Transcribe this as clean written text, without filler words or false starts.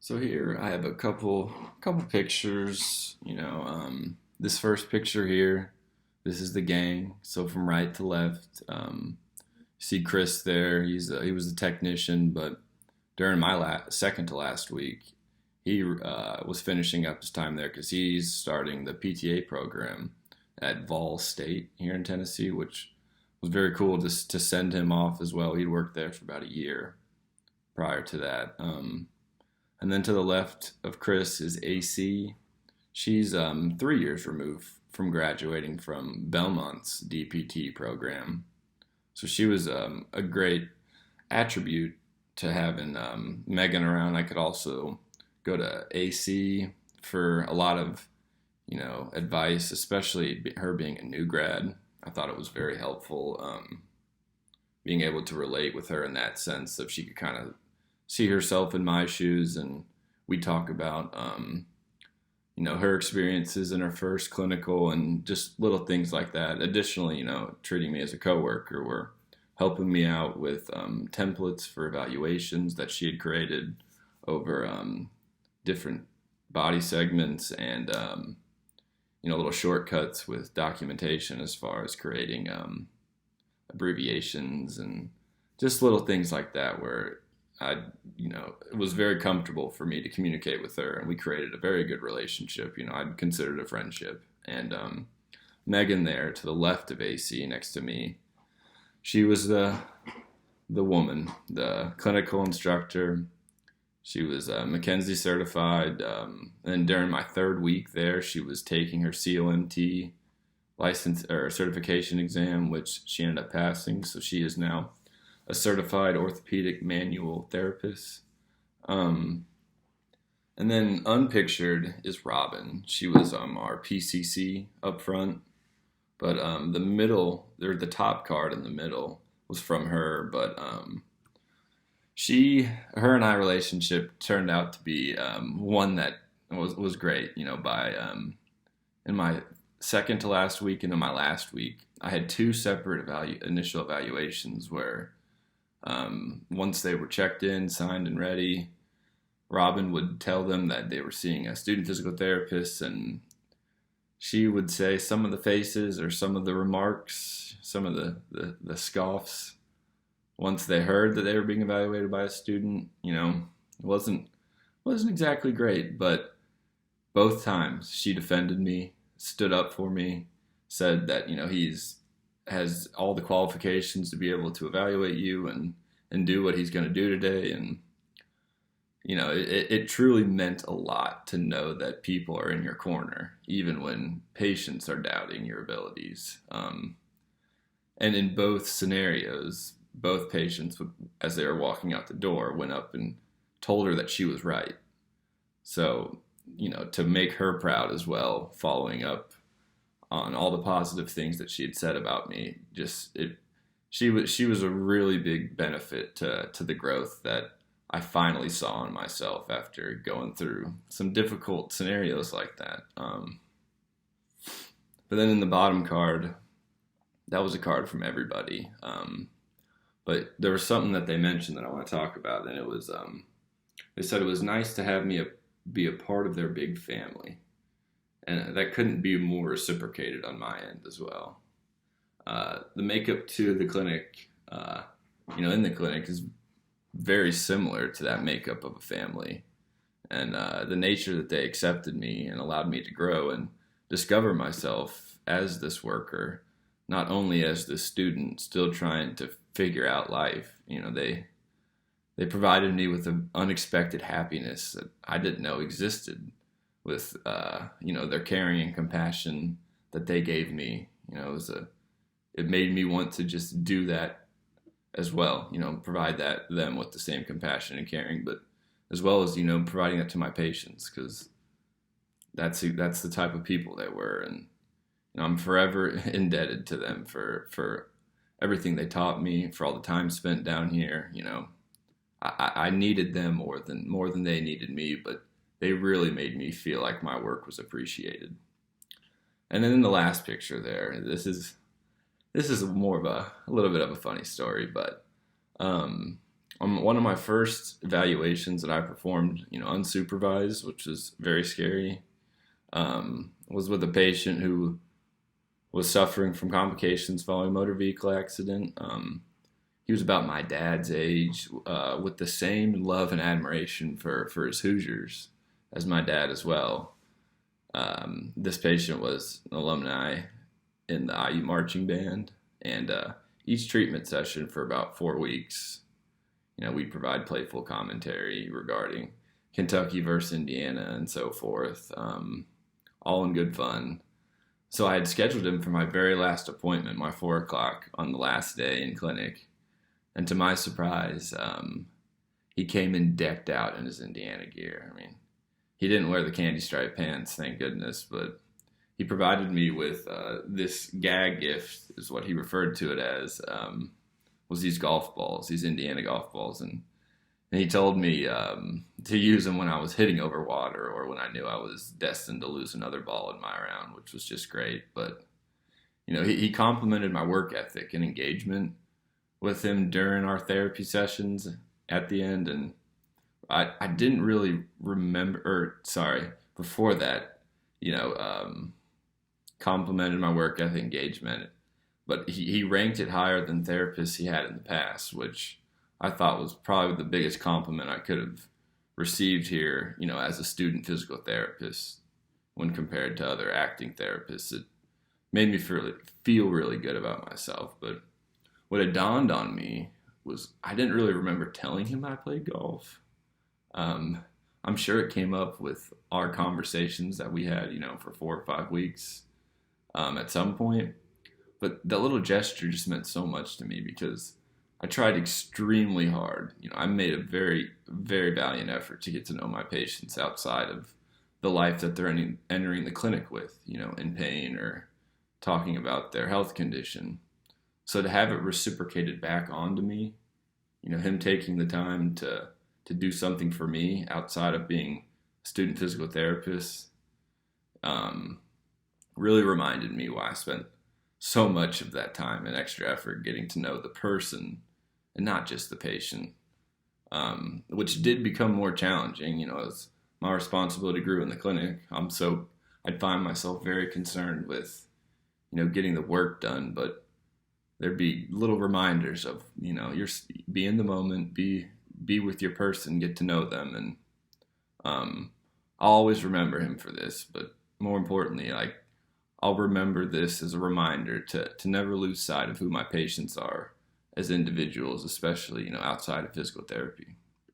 So here I have a couple pictures. This first picture here, this is the gang. So from right to left, see Chris there. He was a technician, but during my second to last week, he was finishing up his time there because he's starting the PTA program at Vol State here in Tennessee, which was very cool to send him off as well. He'd worked there for about a year prior to that. And then to the left of Chris is AC. She's 3 years removed from graduating from Belmont's DPT program. So she was a great attribute to having Megan around. I could also go to AC for a lot of, advice, especially her being a new grad. I thought it was very helpful being able to relate with her in that sense if she could kind of see herself in my shoes, and we talk about her experiences in her first clinical and just little things like that. Additionally, treating me as a coworker, or helping me out with templates for evaluations that she had created over different body segments, and little shortcuts with documentation as far as creating abbreviations and just little things like that, where it was very comfortable for me to communicate with her, and we created a very good relationship. I'd consider it a friendship. And Megan there to the left of AC next to me, she was the woman, the clinical instructor. She was Mackenzie certified. And during my third week there, she was taking her COMT license or certification exam, which she ended up passing. So she is now a certified orthopedic manual therapist. And then unpictured is Robin. She was our PCC up front, but the middle, or the top card in the middle, was from her. But her and I relationship turned out to be one that was great. In my second to last week and in my last week, I had two separate initial evaluations where once they were checked in, signed, and ready, Robin would tell them that they were seeing a student physical therapist, and she would say some of the faces or some of the remarks, some of the scoffs, once they heard that they were being evaluated by a student. It wasn't exactly great, but both times she defended me, stood up for me, said that he's has all the qualifications to be able to evaluate you and do what he's going to do today. And it truly meant a lot to know that people are in your corner, even when patients are doubting your abilities. And in both scenarios, both patients, as they were walking out the door, went up and told her that she was right. So, to make her proud as well, following up on all the positive things that she had said about me, she was a really big benefit to the growth that I finally saw in myself after going through some difficult scenarios like that. But then in the bottom card, that was a card from everybody. But there was something that they mentioned that I want to talk about, and it was they said it was nice to have me be a part of their big family. And that couldn't be more reciprocated on my end as well. The makeup to the clinic, in the clinic is very similar to that makeup of a family. And the nature that they accepted me and allowed me to grow and discover myself as this worker, not only as this student still trying to figure out life. They provided me with an unexpected happiness that I didn't know existed, with their caring and compassion that they gave me. It made me want to just do that as well, provide them with the same compassion and caring, but as well as providing that to my patients, because that's the type of people they were. And I'm forever indebted to them for everything they taught me, for all the time spent down here. I needed them more than they needed me, but they really made me feel like my work was appreciated. And then in the last picture there, this is more of a little bit of a funny story, but on One of my first evaluations that I performed, unsupervised, which was very scary, was with a patient who was suffering from complications following a motor vehicle accident. He was about my dad's age, with the same love and admiration for his Hoosiers as my dad as well. This patient was an alumni in the IU marching band, and each treatment session for about 4 weeks, we'd provide playful commentary regarding Kentucky versus Indiana and so forth, all in good fun. So I had scheduled him for my very last appointment, my 4 o'clock on the last day in clinic. And to my surprise, he came in decked out in his Indiana gear. I mean, he didn't wear the candy stripe pants, thank goodness, but he provided me with this gag gift, is what he referred to it as, was these golf balls, these Indiana golf balls. And he told me to use them when I was hitting over water or when I knew I was destined to lose another ball in my round, which was just great. But, he complimented my work ethic and engagement with him during our therapy sessions at the end. And I didn't really before that, complimented my work ethic engagement. But he ranked it higher than therapists he had in the past, which I thought was probably the biggest compliment I could have received here, as a student physical therapist when compared to other acting therapists. It made me feel really good about myself. But what had dawned on me was I didn't really remember telling him I played golf. I'm sure it came up with our conversations that we had, for 4 or 5 weeks at some point. But that little gesture just meant so much to me because I tried extremely hard. I made a very, very valiant effort to get to know my patients outside of the life that they're entering the clinic with, in pain or talking about their health condition. So to have it reciprocated back onto me, him taking the time to do something for me outside of being a student physical therapist, really reminded me why I spent so much of that time and extra effort getting to know the person and not just the patient, which did become more challenging, as my responsibility grew in the clinic. I'd find myself very concerned with, getting the work done, but there'd be little reminders of, be in the moment, be with your person, get to know them. And I'll always remember him for this, but more importantly, I'll remember this as a reminder to never lose sight of who my patients are as individuals, especially, outside of physical therapy.